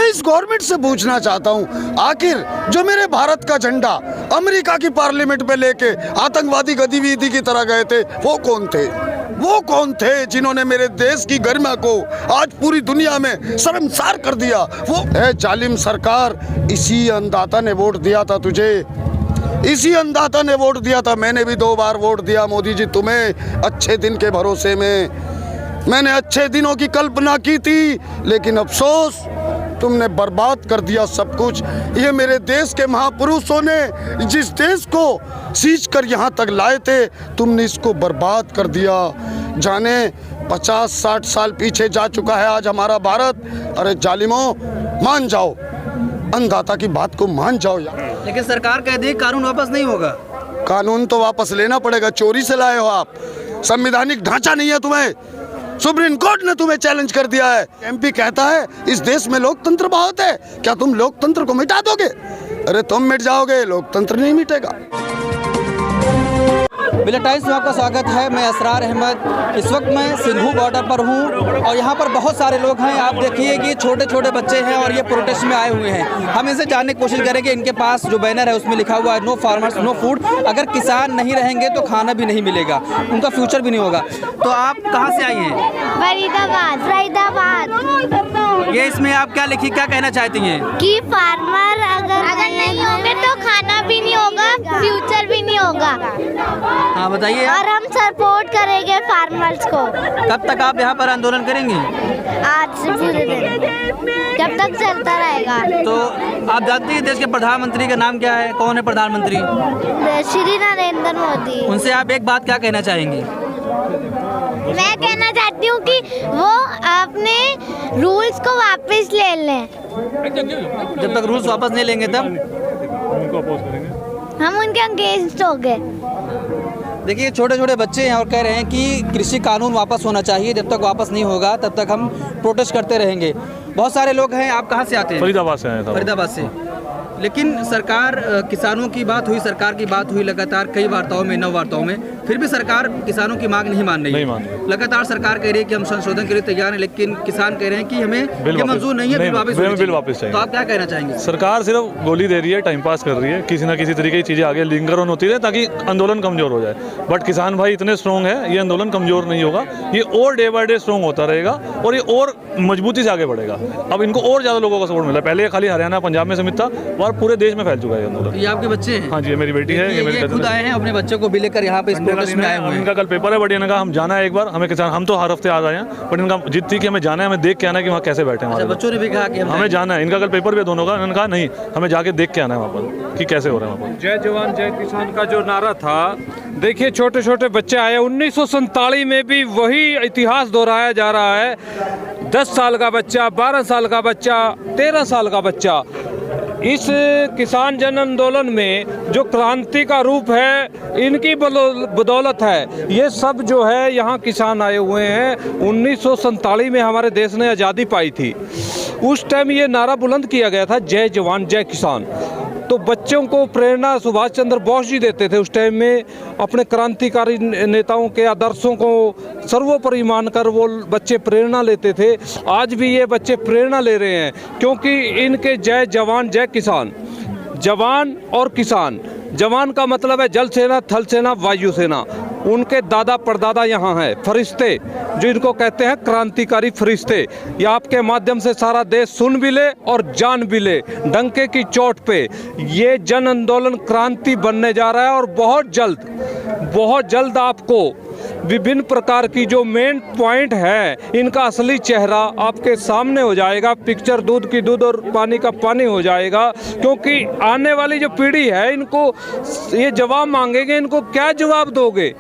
इस गवर्नमेंट से पूछना चाहता हूँ, आखिर जो मेरे भारत का झंडा अमेरिका की पार्लियामेंट पे लेके आतंकवादी गतिविधि की तरह गए थे, वो कौन थे? वो कौन थे जिन्होंने मेरे देश की गरिमा को आज पूरी दुनिया में शर्मसार कर दिया? वो है जालिम सरकार। इसी अन्नदाता ने वोट दिया था तुझे, इसी अन्नदाता ने वोट दिया था। मैंने भी 2 बार वोट दिया मोदी जी तुम्हें, अच्छे दिन के भरोसे में। मैंने अच्छे दिनों की कल्पना की थी, लेकिन अफसोस तुमने बर्बाद कर दिया सब कुछ। ये मेरे देश के महापुरुषों ने जिस देश को सींच कर यहाँ तक लाए थे, तुमने इसको बर्बाद कर दिया। जाने 50-60 साल पीछे जा चुका है आज हमारा भारत। अरे जालिमों, मान जाओ, अन्नदाता की बात को मान जाओ यार। लेकिन सरकार कह दी कानून वापस नहीं होगा। कानून तो वापस लेना पड़ेगा, चोरी से लाए हो आप। संवैधानिक ढांचा नहीं है तुम्हें, सुप्रीम कोर्ट ने तुम्हें चैलेंज कर दिया है। एमपी कहता है इस देश में लोकतंत्र बहुत है, क्या तुम लोकतंत्र को मिटा दोगे? अरे तुम मिट जाओगे, लोकतंत्र नहीं मिटेगा। बुलेटिन टाइम्स में आपका स्वागत है। मैं असरार अहमद। इस वक्त मैं सिंघू बॉर्डर पर हूँ और यहाँ पर बहुत सारे लोग हैं। आप देखिए कि छोटे छोटे बच्चे हैं और ये प्रोटेस्ट में आए हुए हैं। हम इनसे जानने की कोशिश करेंगे। इनके पास जो बैनर है उसमें लिखा हुआ है नो फार्मर्स नो फूड। अगर किसान नहीं रहेंगे तो खाना भी नहीं मिलेगा, उनका फ्यूचर भी नहीं होगा। तो आप कहाँ से आई हैं? फरीदाबाद। ये इसमें आप क्या लिखी, क्या कहना चाहती हैं? कि फार्मर अगर नहीं होंगे तो खाना भी नहीं होगा, फ्यूचर भी नहीं होगा। हाँ बताइए। और हम सपोर्ट करेंगे फार्मर्स को। कब तक आप यहाँ पर आंदोलन करेंगी? आज से पूरे दिन, जब तक चलता रहेगा। तो आप जानती हैं देश के प्रधानमंत्री का नाम क्या है? कौन है प्रधानमंत्री? श्री नरेंद्र मोदी। उनसे आप एक बात क्या कहना चाहेंगी? मैं कहना चाहती हूँ कि वो अपने रूल्स को वापस ले लें। जब तक रूल्स वापस नहीं लेंगे तब हम उनके अगेंस्ट हो गए। देखिए छोटे छोटे बच्चे हैं और कह रहे हैं कि कृषि कानून वापस होना चाहिए। जब तक वापस नहीं होगा तब तक हम प्रोटेस्ट करते रहेंगे। बहुत सारे लोग हैं। आप कहाँ से आते हैं? फरीदाबाद से आए हैं। फरीदाबाद से। लेकिन सरकार, किसानों की बात हुई, सरकार की बात हुई लगातार कई वार्ताओं में, 9 वार्ताओं में, फिर भी सरकार किसानों की मांग नहीं मान रही है। लगातार सरकार कह रही है कि हम संशोधन के लिए तैयार हैं, लेकिन किसान कह रहे हैं कि हमें ये मंजूर नहीं है, बिल वापस चाहिए। तो आप क्या कहना चाहेंगे? सरकार सिर्फ गोली दे रही है, टाइम पास कर रही है, किसी ना किसी तरीके की चीज़ें आगे लिंगर ऑन होती है ताकि आंदोलन कमजोर हो जाए। बट किसान भाई इतने स्ट्रॉन्ग है, ये आंदोलन कमजोर नहीं होगा। ये और डे बाय डे स्ट्रॉन्ग होता रहेगा और ये और मजबूती से आगे बढ़ेगा। अब इनको और ज़्यादा लोगों का सपोर्ट मिला। पहले खाली हरियाणा पंजाब में सीमित था और पूरे देश में फैल चुका है आंदोलन। ये आपके बच्चे हैं? हाँ जी, ये मेरी बेटी है। ये खुद आए हैं अपने बच्चों को भी लेकर यहाँ पे इस प्रोटेस्ट में आए हुए हैं। इनका कल पेपर है, बट इन्होंने कहा हम जाना है एक बार। हमें किसान, हम तो हर हफ्ते आ रहे हैं, बट इनका जिद थी कि हमें जाना है, हमें देख के आना है कि वहाँ कैसे बैठे हैं। बच्चों ने भी कहा कि हमें जाना है। इनका कल पेपर भी है दोनों का। इन्होंने कहा नहीं, हमें जाके देख के आना है वहाँ पर कि कैसे हो रहा है वहाँ पर। जय जवान जय किसान का जो नारा था, देखिए छोटे छोटे बच्चे आए। 1947 में भी वही इतिहास दोहराया जा रहा है। 10 साल का बच्चा, 12 साल का बच्चा, 13 साल का बच्चा। इस किसान जन आंदोलन में जो क्रांति का रूप है, इनकी बदौलत है। ये सब जो है यहाँ किसान आए हुए हैं। 1947 में हमारे देश ने आज़ादी पाई थी। उस टाइम ये नारा बुलंद किया गया था, जय जवान जय किसान। तो बच्चों को प्रेरणा सुभाष चंद्र बोस जी देते थे उस टाइम में। अपने क्रांतिकारी नेताओं के आदर्शों को सर्वोपरि मानकर वो बच्चे प्रेरणा लेते थे। आज भी ये बच्चे प्रेरणा ले रहे हैं, क्योंकि इनके जय जवान जय किसान, जवान और किसान। जवान का मतलब है जल सेना, थल सेना, वायु सेना। उनके दादा परदादा यहाँ हैं, फरिश्ते, जो इनको कहते हैं क्रांतिकारी फरिश्ते। ये आपके माध्यम से सारा देश सुन भी ले और जान भी ले। डंके की चोट पे ये जन आंदोलन क्रांति बनने जा रहा है और बहुत जल्द आपको विभिन्न प्रकार की जो मेन पॉइंट है, इनका असली चेहरा आपके सामने हो जाएगा। पिक्चर दूध की दूध और पानी का पानी हो जाएगा, क्योंकि आने वाली जो पीढ़ी है, इनको ये जवाब मांगेंगे। इनको क्या जवाब दोगे?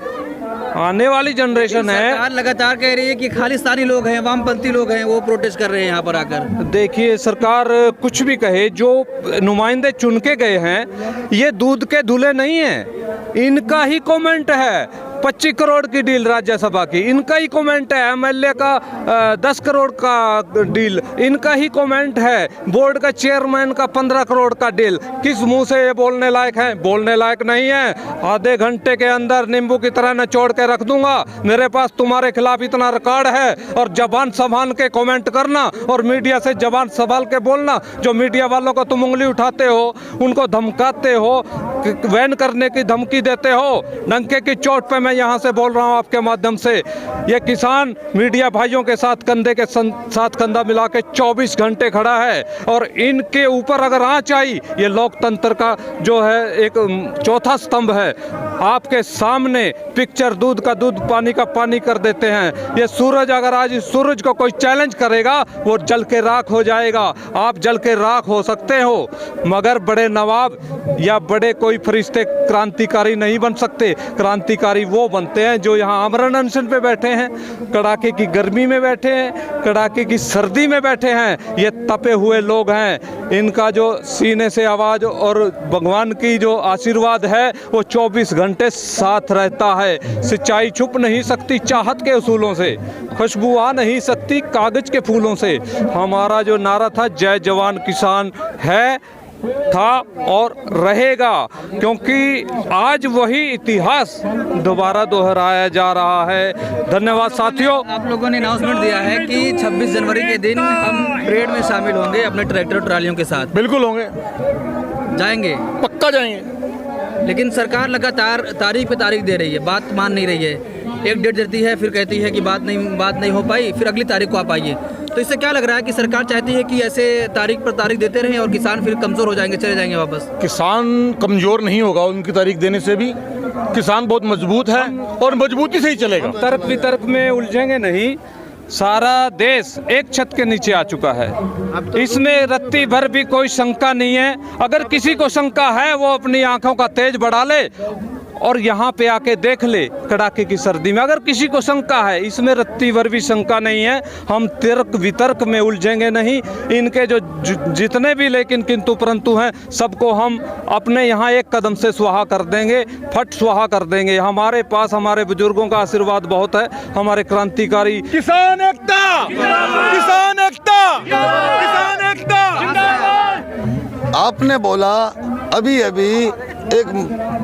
आने वाली जनरेशन है। सरकार लगातार कह रही है कि खालिस्तानी लोग हैं, वामपंथी लोग हैं, वो प्रोटेस्ट कर रहे हैं यहाँ पर आकर। देखिए सरकार कुछ भी कहे, जो नुमाइंदे चुन के गए हैं, ये दूध के दूल्हे नहीं हैं। इनका ही कमेंट है 25 करोड़ की डील राज्यसभा की, इनका ही कमेंट है। एमएलए का 10 करोड़ का डील, इनका ही कमेंट है। बोर्ड का चेयरमैन का 15 करोड़ का डील। किस मुंह से ये बोलने लायक है? बोलने लायक नहीं है। आधे घंटे के अंदर नींबू की तरह निचोड़ के रख दूंगा। मेरे पास तुम्हारे खिलाफ इतना रिकॉर्ड है। और जबान संभाल के कमेंट करना और मीडिया से जबान संभाल के बोलना। जो मीडिया वालों को तुम उंगली उठाते हो, उनको धमकाते हो, बैन करने की धमकी देते हो, डंके की चोट पे मैं यहाँ से बोल रहा हूँ आपके माध्यम से। ये किसान मीडिया भाइयों के साथ कंधे के साथ कंधा मिला के 24 घंटे खड़ा है। और इनके ऊपर अगर आँच आई, ये लोकतंत्र का जो है एक चौथा स्तंभ है। आपके सामने पिक्चर दूध का दूध पानी का पानी कर देते हैं। ये सूरज, अगर आज इस सूरज को कोई चैलेंज करेगा, वो जल के राख हो जाएगा। आप जल के राख हो सकते हो, मगर बड़े नवाब या बड़े कोई फरिश्ते क्रांतिकारी नहीं बन सकते। क्रांतिकारी वो बनते हैं जो यहाँ आमरण अनशन पे बैठे हैं, कड़ाके की गर्मी में बैठे हैं, कड़ाके की सर्दी में बैठे हैं। ये तपे हुए लोग हैं। इनका जो सीने से आवाज़ और भगवान की जो आशीर्वाद है वो 24 घंटे साथ रहता है। सच्चाई छुप नहीं सकती चाहत के उसूलों से, खुशबू आ नहीं सकती कागज के फूलों से। हमारा जो नारा था, जय जवान किसान है, था और रहेगा, क्योंकि आज वही इतिहास दोबारा दोहराया जा रहा है। धन्यवाद साथियों। आप लोगों ने अनाउंसमेंट दिया है कि 26 जनवरी के दिन हम परेड में शामिल होंगे अपने ट्रैक्टर ट्रालियों के साथ। बिल्कुल होंगे, जाएंगे, पक्का जाएंगे। लेकिन सरकार लगातार तारीख पे तारीख दे रही है, बात मान नहीं रही है। एक डेट देती है, फिर कहती है कि बात नहीं हो पाई, फिर अगली तारीख को आप आइए। तो इससे क्या लग रहा है कि सरकार चाहती है कि ऐसे तारीख पर तारीख देते रहें और किसान फिर कमज़ोर हो जाएंगे, चले जाएंगे वापस? किसान कमजोर नहीं होगा उनकी तारीख देने से भी। किसान बहुत मजबूत है और मजबूती से ही चलेगा। तर्क वितर्क में उलझेंगे नहीं। सारा देश एक छत के नीचे आ चुका है, इसमें रत्ती भर भी कोई शंका नहीं है। अगर किसी को शंका है, वो अपनी आंखों का तेज बढ़ा ले और यहाँ पे आके देख ले कड़ाके की सर्दी में। अगर किसी को शंका है, इसमें रत्ती भर भी शंका नहीं है। हम तर्क वितर्क में उलझेंगे नहीं। इनके जो जितने भी लेकिन किंतु परंतु हैं, सबको हम अपने यहाँ एक कदम से स्वाहा कर देंगे, फट स्वाहा कर देंगे। हमारे पास हमारे बुजुर्गों का आशीर्वाद बहुत है। हमारे क्रांतिकारी किसान एकता, किसान एकता, किसान एकता। आपने बोला अभी एक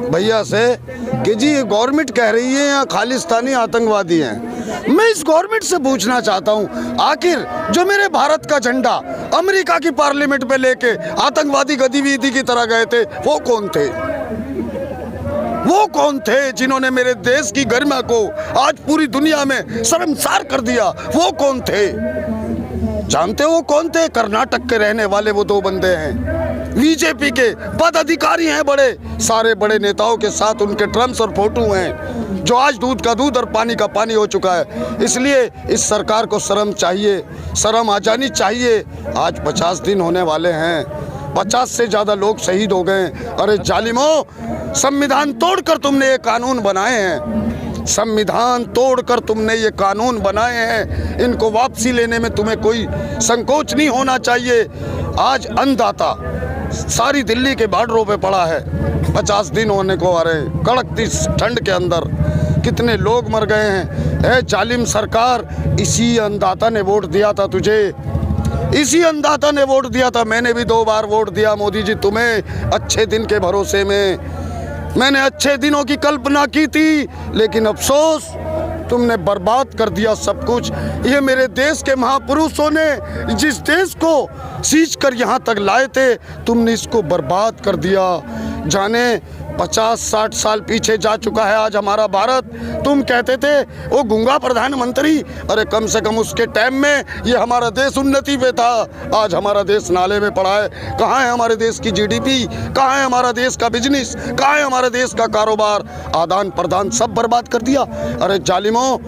भैया से कि जी गवर्नमेंट कह रही है यहाँ खालिस्तानी आतंकवादी हैं। मैं इस गवर्नमेंट से पूछना चाहता हूँ, आखिर जो मेरे भारत का झंडा अमेरिका की पार्लियामेंट पे लेके आतंकवादी गतिविधि की तरह गए थे, वो कौन थे? वो कौन थे जिन्होंने मेरे देश की गरिमा को आज पूरी दुनिया में शर्मसार कर दिया? वो कौन थे? जानते हो कौन थे? कर्नाटक के रहने वाले वो दो बंदे हैं, बीजेपी के पदाधिकारी हैं। बड़े सारे बड़े नेताओं के साथ उनके ट्रम्प्स और फोटो हैं, जो आज दूध का दूध और पानी का पानी हो चुका है। इसलिए इस सरकार को शर्म चाहिए, शर्म आ जानी चाहिए। आज 50 दिन होने वाले हैं, 50 से ज़्यादा लोग शहीद हो गए। अरे जालिमों, संविधान तोड़कर तुमने ये कानून बनाए हैं, संविधान तोड़कर तुमने ये कानून बनाए हैं। इनको वापसी लेने में तुम्हें कोई संकोच नहीं होना चाहिए। आज अन्नदाता सारी दिल्ली के बॉर्डरों पे पड़ा है, 50 दिन होने को आ रहे, कड़कती ठंड के अंदर कितने लोग मर गए हैं। ए जालिम सरकार, इसी अन्नदाता ने वोट दिया था तुझे, इसी अन्नदाता ने वोट दिया था। मैंने भी 2 बार वोट दिया मोदी जी तुम्हें, अच्छे दिन के भरोसे में। मैंने अच्छे दिनों की कल्पना की थी, लेकिन अफसोस तुमने बर्बाद कर दिया सब कुछ। ये मेरे देश के महापुरुषों ने जिस देश को सींच कर यहाँ तक लाए थे, तुमने इसको बर्बाद कर दिया। जाने 50-60 साल पीछे जा चुका है आज हमारा भारत। तुम कहते थे वो गूंगा प्रधानमंत्री, अरे कम से कम उसके टाइम में ये हमारा देश उन्नति पे था। आज हमारा देश नाले में पड़ा है। कहाँ है हमारे देश की जीडीपी? कहाँ है हमारा देश का बिजनेस? कहाँ है हमारे देश का कारोबार? आदान प्रदान सब बर्बाद कर दिया। अरे जालिमों,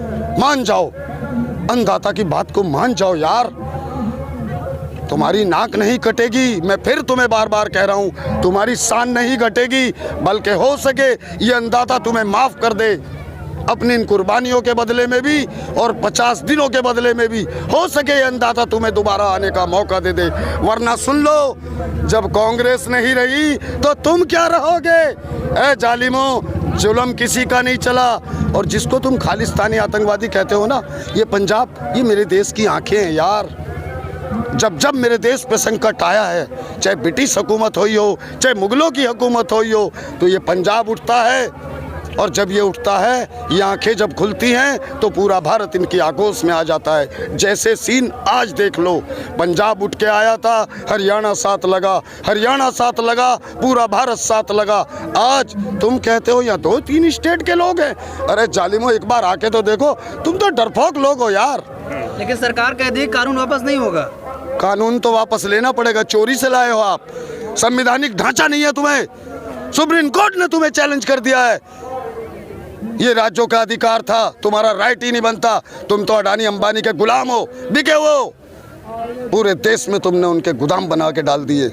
मान जाओ, अन्नदाता की बात को मान जाओ यार। तुम्हारी नाक नहीं कटेगी, मैं फिर तुम्हें बार बार कह रहा हूँ, तुम्हारी शान नहीं घटेगी, बल्कि हो सके ये अन्नदाता तुम्हें माफ़ कर दे अपनी इन कुर्बानियों के बदले में भी और 50 दिनों के बदले में भी। हो सके ये अन्नदाता तुम्हें दोबारा आने का मौका दे दे। वरना सुन लो, जब कांग्रेस नहीं रही तो तुम क्या रहोगे? ए जालिमों, जुल्म किसी का नहीं चला। और जिसको तुम खालिस्तानी आतंकवादी कहते हो ना, ये पंजाब, ये मेरे देश की आंखें हैं यार। जब जब मेरे देश पे संकट आया है, चाहे ब्रिटिश हुकूमत हुई हो, चाहे मुगलों की हुकूमत हुई हो, तो ये पंजाब उठता है। और जब ये उठता है, ये आंखें जब खुलती हैं, तो पूरा भारत इनकी आगोश में आ जाता है। जैसे सीन आज देख लो, पंजाब उठ के आया था, हरियाणा साथ लगा, हरियाणा साथ लगा, पूरा भारत साथ लगा। आज तुम कहते हो यहाँ 2-3 स्टेट के लोग हैं। अरे जालिमो, एक बार आके तो देखो, तुम तो डरपोक लोग हो यार। लेकिन सरकार कहती है कानून वापस नहीं होगा। कानून तो वापस लेना पड़ेगा, चोरी से लाए हो आप। संवैधानिक ढांचा नहीं है तुम्हें, सुप्रीम कोर्ट ने तुम्हें चैलेंज कर दिया है। ये राज्यों का अधिकार था, तुम्हारा राइट ही नहीं बनता। तुम तो अडानी अंबानी के गुलाम हो, बिके हो। पूरे देश में तुमने उनके गुदाम बना के डाल दिए।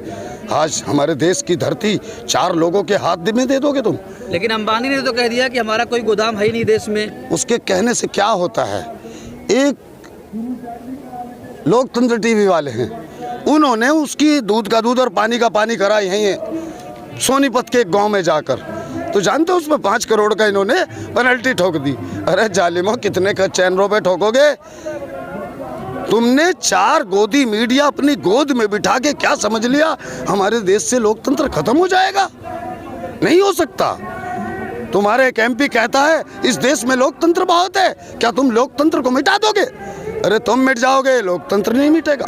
आज हमारे देश की धरती 4 लोगों के हाथ में दे दोगे तुम। लेकिन अंबानी ने तो कह दिया कि हमारा कोई गोदाम है ही नहीं देश में। उसके कहने से क्या होता है? एक लोकतंत्र टीवी वाले हैं, उन्होंने उसकी दूध का दूध और पानी का पानी करा यहीं है सोनीपत के एक गांव में जाकर। तो जानते हो उसमें 5 करोड़ का इन्होंने पेनल्टी ठोक दी। अरे जालिमो, कितने का चैन रोपे ठोकोगे? तुमने 4 गोदी मीडिया अपनी गोद में बिठा के क्या समझ लिया हमारे देश से लोकतंत्र खत्म हो जाएगा? नहीं हो सकता। तुम्हारे एक MP कहता है इस देश में लोकतंत्र बहुत है, क्या तुम लोकतंत्र को मिटा दोगे? अरे तुम मिट जाओगे, लोकतंत्र नहीं मिटेगा।